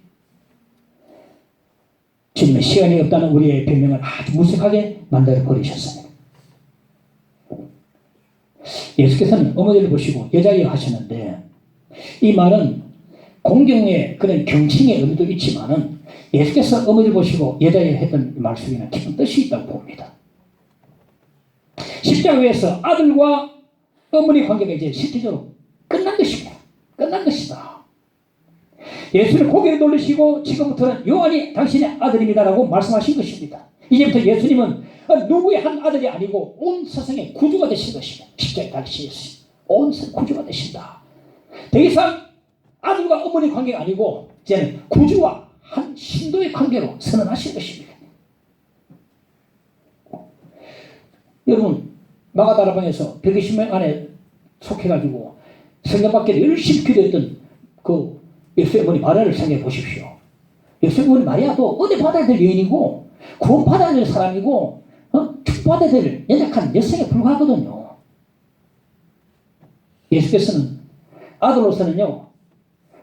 주님은 시간이 없다는 우리의 변명을 아주 무색하게 만들어 버리셨습니다. 예수께서는 어머니를 보시고 여자여 하셨는데, 이 말은 공경의 그런 경칭의 의미도 있지만은 예수께서 어머니를 보시고 여자여 했던 말 속에는 깊은 뜻이 있다고 봅니다. 십자가에서 아들과 어머니 관계가 이제 실질적으로 끝난 것입니다. 끝난 것이다. 예수를 고개를 돌리시고 지금부터는 요한이 당신의 아들입니다라고 말씀하신 것입니다. 이제부터 예수님은 누구의 한 아들이 아니고 온 세상의 구주가 되신 것입니다. 십자가에 달리시겠어요. 온 세상 구주가 되신다. 더 이상 아들과 어머니 관계가 아니고 이제는 구주와 한 신도의 관계로 선언하신 것입니다. 여러분, 마가다라방에서 120명 안에 속해가지고 성경 밖에 열심히 기도했던 그 예수의 어머니 마리아를 생각해 보십시오. 예수의 어머니 마리아도 어디 받아야 될 여인이고 구원 받아야 될 사람이고 축복받아야 될 연약한 여성에 불과하거든요. 예수께서는 아들로서는요,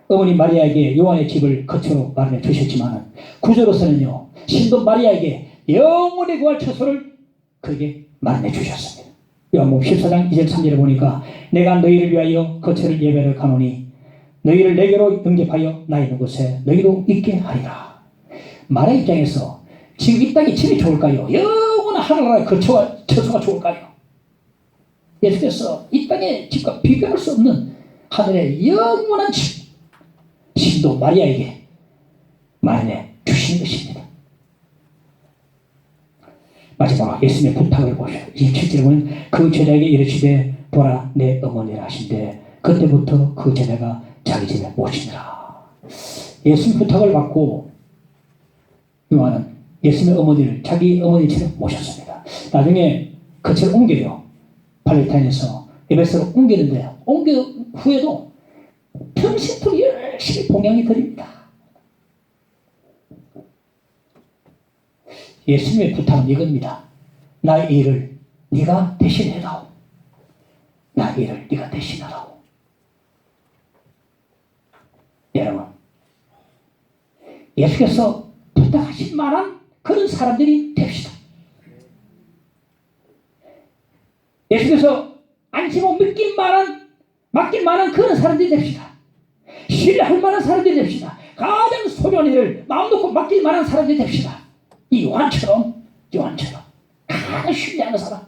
어머니 마리아에게 요한의 집을 거처로 마련해 주셨지만 구조로서는요, 신도 마리아에게 영원히 구할 처소를 그에게 마련해 주셨습니다. 요한복음 14장 2절 3절에 보니까 내가 너희를 위하여 거처를 예배를 가노니 너희를 내게로 영접하여 나 있는 곳에 너희도 있게 하리라. 말의 입장에서 지금 이 땅이 집이 좋을까요? 영원한 하늘나라의 거처가 처소가 좋을까요? 예수께서 이 땅의 집과 비교할 수 없는 하늘의 영원한 집, 신도 마리아에게 마련해 주시는 것입니다. 마지막으로 예수님의 부탁을 보시오. 27절에 보면 그 제자에게 이르시되 보라 내 어머니라 하신대 그때부터 그 제자가 자기 집에 모시니라. 예수님 부탁을 받고 요한은 예수님의 어머니를 자기 어머니처럼 모셨습니다. 나중에 거처를 옮겨요. 팔레타인에서 에베소로 옮기는데 옮겨 후에도 평생토록 열심히 봉양해 드립니다. 예수님의 부탁은 이겁니다. 나의 일을 네가 대신해다오. 나의 일을 네가 대신하라오. 여러분, 예수께서 부탁하신 만한 그런 사람들이 됩시다. 예수께서 안심하고 맡길 만한 그런 사람들이 됩시다. 신뢰할 만한 사람들이 됩시다. 가장 소중한 일을 마음 놓고 맡길 만한 사람들이 됩시다. 이 요한처럼 가장 신뢰하는 사람,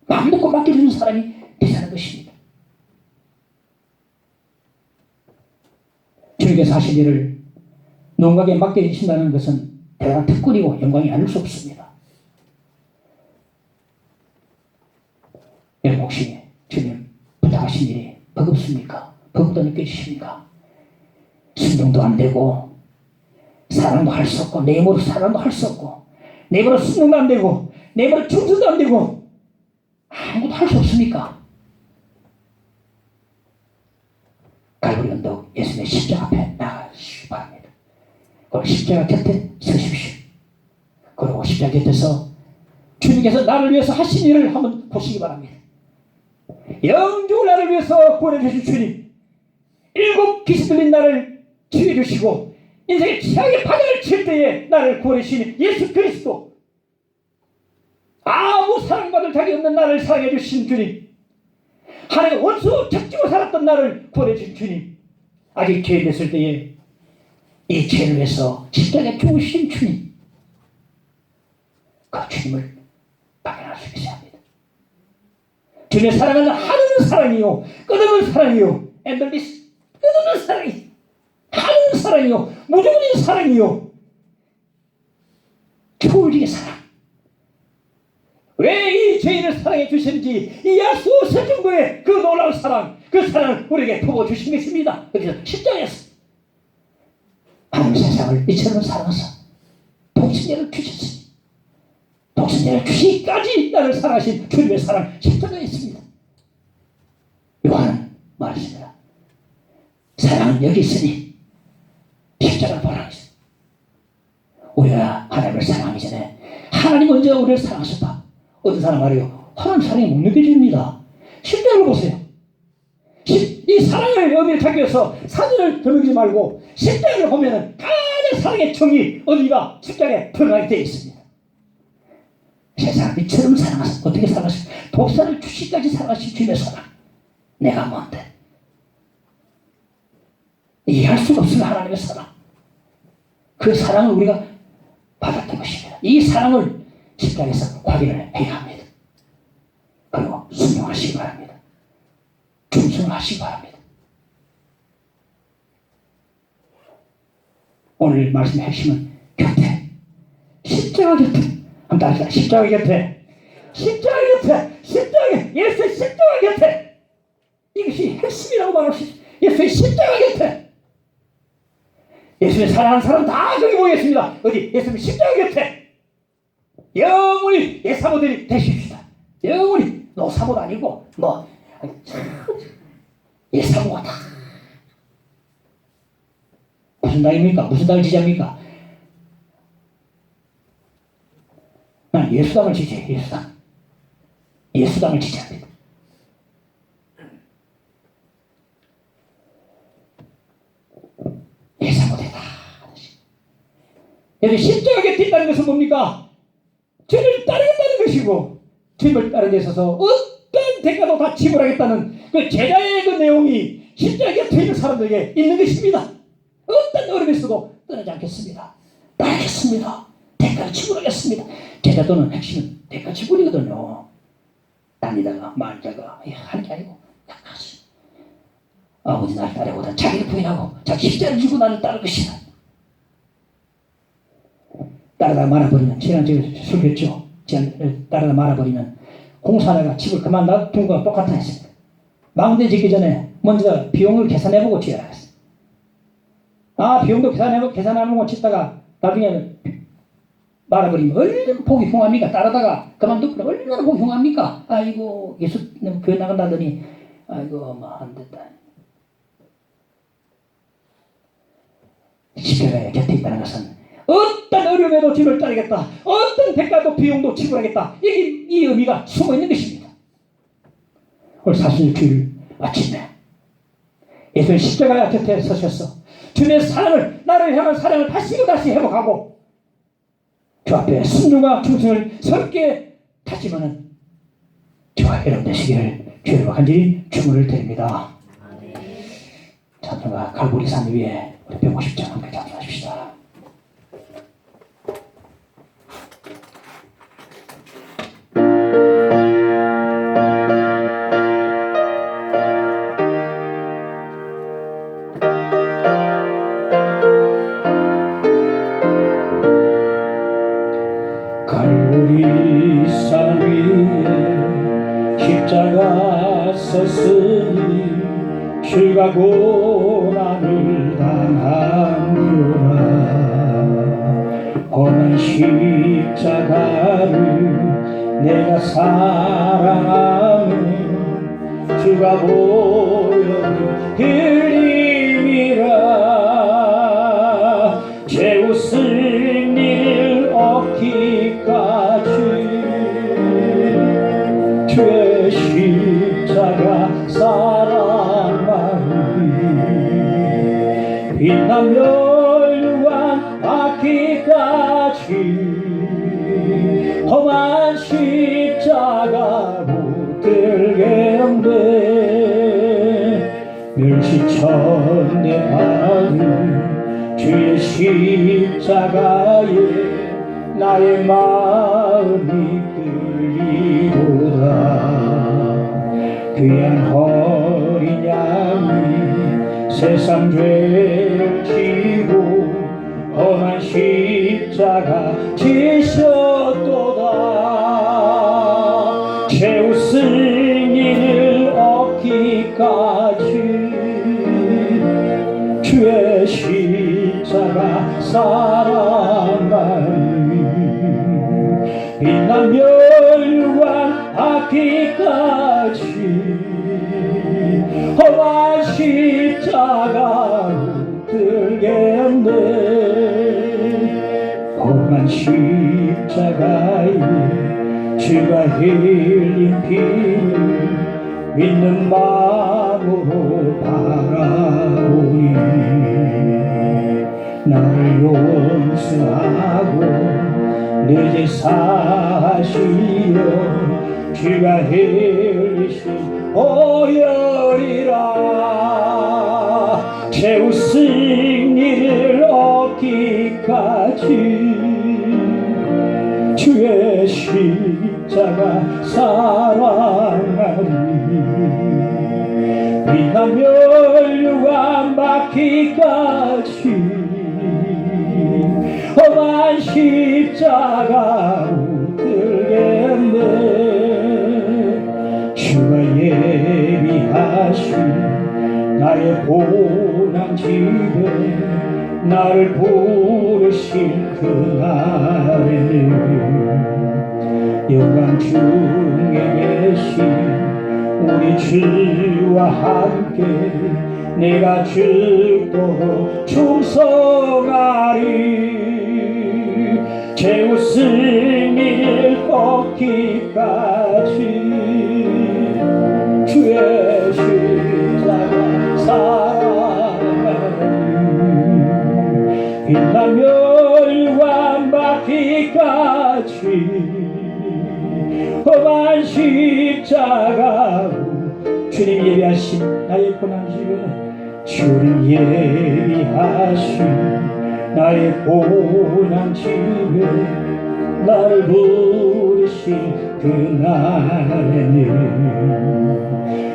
마음 놓고 맡겨주는 사람이 되자는 것입니다. 주님께서 하신 일을 누군가에게 맡겨주신다는 것은 대단한 특권이고 영광이 아닐 수 없습니다. 여러분 혹시 주님 부탁하신 일이 버겁습니까? 그것도 느껴지십니까? 순종도 안 되고 사랑도 할 수 없고 내 힘으로 사랑도 할 수 없고 내 힘으로 순종도 안 되고 내 힘으로 충성도 안 되고 아무것도 할 수 없습니까? 갈보리 언덕 예수님의 십자가 앞에 나가시기 바랍니다. 그리고 십자가 곁에 서십시오. 그리고 십자가 곁에서 주님께서 나를 위해서 하신 일을 한번 보시기 바랍니다. 영적으로 나를 위해서 구원해 주신 주님, 7 귀신 들린 나를 치유해 주시고 인생의 최악의 바닥을 칠 때에 나를 구원해 주신 예수 그리스도, 아무 사랑받을 자격이 없는 나를 사랑해 주신 주님, 하나님의 원수 적지고 살았던 나를 구원해 주신 주님, 아직 죄인 됐을 때에 이 죄를 위해서 십자가에 죽으신 주님, 그 주님을 발견할 수 있어야 합니다. 주님의 사랑은 하는 사랑이요 끝없는 사랑이요 엔들리스 끝없는 사랑이, 하는 사랑이요 무조건인 사랑이요 초월적인 사랑. 왜 이 죄인을 사랑해 주시는지, 이 야수 설정도의 그 놀라운 사랑, 그 사랑을 우리에게 부어주신 것입니다. 그래서 십자가에서 하나님 세상을 이처럼 사랑하사 독생자를 주셨으니 독생자를 주시기까지 나를 사랑하신 주님의 사랑 십자가에 있습니다. 요한은 말했습니다. 사랑은 여기 있으니 십자가를 보라. 우리가 하나님을 사랑하기 전에 하나님 먼저 우리를 사랑하셨다. 어떤 사람 말이요, 하나님 사랑이 못 느껴집니다. 십자가를 보세요. 이 사랑의 의미를 찾기 위해서 사진을 들먹이지 말고 십자가를 보면 가장 사랑의 정의 의미가 십자가에 드러나게 되어 있습니다. 세상을 이처럼 사랑하셨다. 어떻게 사랑하셨다? 독사를 주시까지 사랑하신 주님의 사랑. 내가 뭔데? 이해할 수가 없습니다. 하나님의 사랑. 그 사랑을 우리가 받았던 것입니다. 이 사랑을 십자가에서 확인을 해야 합니다. 그리고 순종하시기 바랍니다. 충성하시기 바랍니다. 오늘 말씀의 핵심은 곁에, 십자가 곁에, 한번 따라합시다. 십자가 곁에, 십자가 곁에, 십자가, 예수의 십자가 곁에. 이것이 핵심이라고 말할 수 있습니다. 예수의 십자가 곁에. 예수님 사랑하는 사람 다 저기 모였습니다. 어디? 예수님 십자가 곁에. 영원히 예사모들이 되십시다. 영원히 노사모도 아니고 예사모가 다 무슨 당입니까? 무슨 당을 지지합니까? 난 예수당을 지지해. 예수당. 예수당을 지지합니다. 예사모되다. 여기 십자가 곁에 있다는 것은 뭡니까? 죄를 따르겠다는 것이고, 죄를 따르는 데 있어서 어떤 대가도 다 지불하겠다는 그 제자의 그 내용이 십자가 곁에 있는 사람들에게 있는 것입니다. 어떤 어려움이 있어도 떠나지 않겠습니다. 따르겠습니다. 대가를 지불하겠습니다. 제자도는 핵심은 대가 지불이거든요. 다니다가 말다가 하는 게 아니고 약하지. 아버지 나를 따르고다 자기를 부인하고 자기 십자가를 지고 나를 따를 것이다. 따르다 말아버리면, 지난주에 술했죠. 따르다 말아버리면 공사하다가 집을 그만 놔둔 거랑 똑같아 했습니다. 망대 짓기 전에 먼저 비용을 계산해보고 지어라 했어요. 비용도 계산해보고 짓다가 나중에는 말아버리면 얼마나 보기 흉합니까? 따르다가 그만두고 얼마나 보기 흉합니까? 아이고 예수님 교회 나간다더니 아이고 안 됐다. 십자가에 곁에 있다는 것은 어떤 어려움에도 주를 따르겠다. 어떤 대가도 비용도 지불하겠다. 이 의미가 숨어있는 것입니다. 오늘 사순절 주일 아침에 예수님 십자가 곁에 서셔서 주님의 사랑을, 나를 향한 사랑을 다시 회복하고 주 앞에 순종과 충성을 서럽게 다짐하는 저와 여러분 되시기를 주님과 간절히 축원을 드립니다. 찬송가 갈보리 산 위에 우리 150장 함께 찬송하십시다. 갈보리 산 위에 십자가 섰으니 주가 곧 보여 흘림이라 죄 웃을 일 없기까지 주의 십자가 사랑하니 빛나며 멸류관 받기까지 험한 십자가 붙들게 한데 멸시천대 받은 주의 십자가에 나의 마음이 끌리도다 귀한 어린 양이 세상 죄를 지고 험한 십자가 지셨도다 죄 웃을 일 없기까지 주의 십자가 사랑하니 빛난 멸류관 받기까지 험한 십자가 붙들겠네 험한 십자가에 주가 흘린 피를 믿는 마음으로 바라보니 나를 용서하고 내 죄 사하시어 주가 흘리신 오열이라 죄 웃을 일 없기까지 주의 십자가 사랑하니 빛난 멸류관 받기까지 험한 십자가 붙들겠네 주가 예비하신 나의 고난 집에 나를 부르신 그날에는 영광 중에 계신 우리 주와 함께 내가 죽도록 충성하리 죄 웃을 일 없기까지 주의 십자가 사랑하니 빛난 멸류관 받기까지 험한 십자가 주님 예비하신 나의 고난 집에 주님 예비하신 나의 고난 집에 나를 부르신 그날에는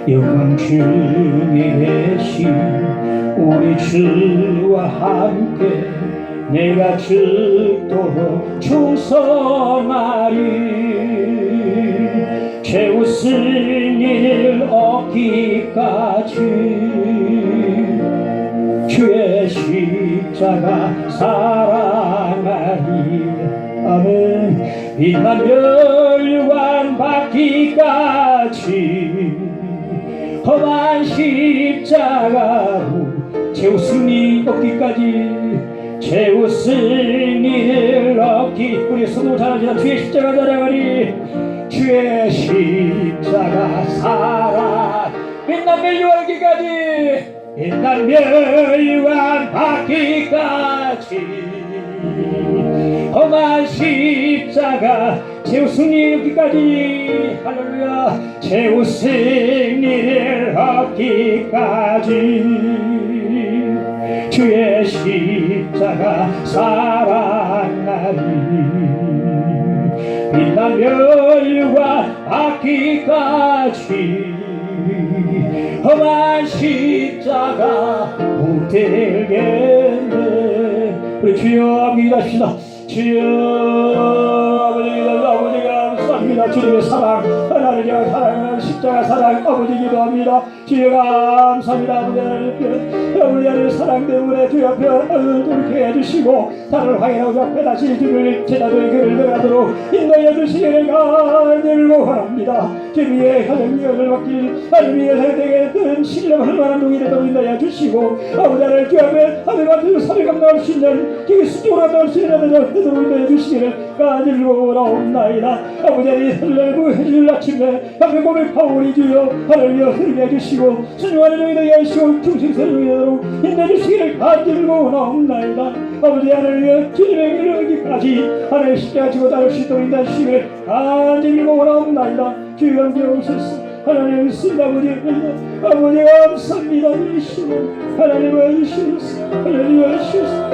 영광 중에 계신 우리 주와 함께 내가 죽도록 충성하리 죄 웃을 일 없기까지 주의 십자가 사랑하니 아멘 빛난 멸류관 받기까지 험한 십자가로 죄 웃을 일 없기까지 죄 웃을 일 없기 우리 손으로 잘하자 주의 십자가 사랑하니 주의 십자가 사랑 빛난 멸류관 받기까지 빛난 멸류관 받기까지 험한 십자가 죄 웃을 일 없기까지 할렐루야 죄 웃을 일 없기까지 주의 십자가 사랑하니 빛난 멸류관 받기까지 험한 십자가 붙들겠네 우리 주여 기도합시다 주여 아버지가 감사합니다 기도합니다. 주님의 사랑, 하나님의 사랑하는 십자가 사랑 아버지 기도합니다. 주여 감사합니다. 아버지 하나님의 사랑 때문에 주 앞에 돌이켜 해주시고 나를 확인하고 주 앞에 다시 주를 제자도의 길을 걸어가도록 인도해 주시기를 간절히 원합니다. 주님의 가정력을 맡길 하나님의 상대에게 큰 신뢰할 만한 동이 되도록 인도해 주시고 아버지 하나님 주 앞에 하늘과 사를 감당할 수 있는 기술적으로 감당할 수 있는 되도록 인도해 주시기를 간절히 원하옵나이다. 아버지 하나님 설날구 해줄 아침에 밤에 몸을 파오리 주여 하늘며 흐르게 해주시고 순종하는 종이 되게 하시고 중생스러운 되도록 인도해 주시기를 간절히 원하옵나이다. 아버지 하나님 주님의 이르기까지 하나님 십자가 지고 따를 수 있도록 인도해 주시기를 간절히 원하옵나이다. 주여 함께하옵소서. 하나님 쓰다 아버지 감사합니다. 하나님 와주시옵소서. 하나님 와주시옵소서. 하나님 와주시옵소서.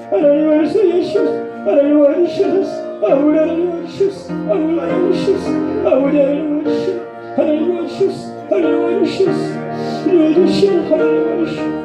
하나님 와주시옵소서. 하나님 와주시옵소서. 아버지 하나님 와주시옵소서. 아버지 와주시옵소서. 아버지 하나님 와주시옵소서. 하나님 와주시옵소서. 하나님 와주시옵소서. 하나님 와주시옵소서. 하나님 와주시옵소서.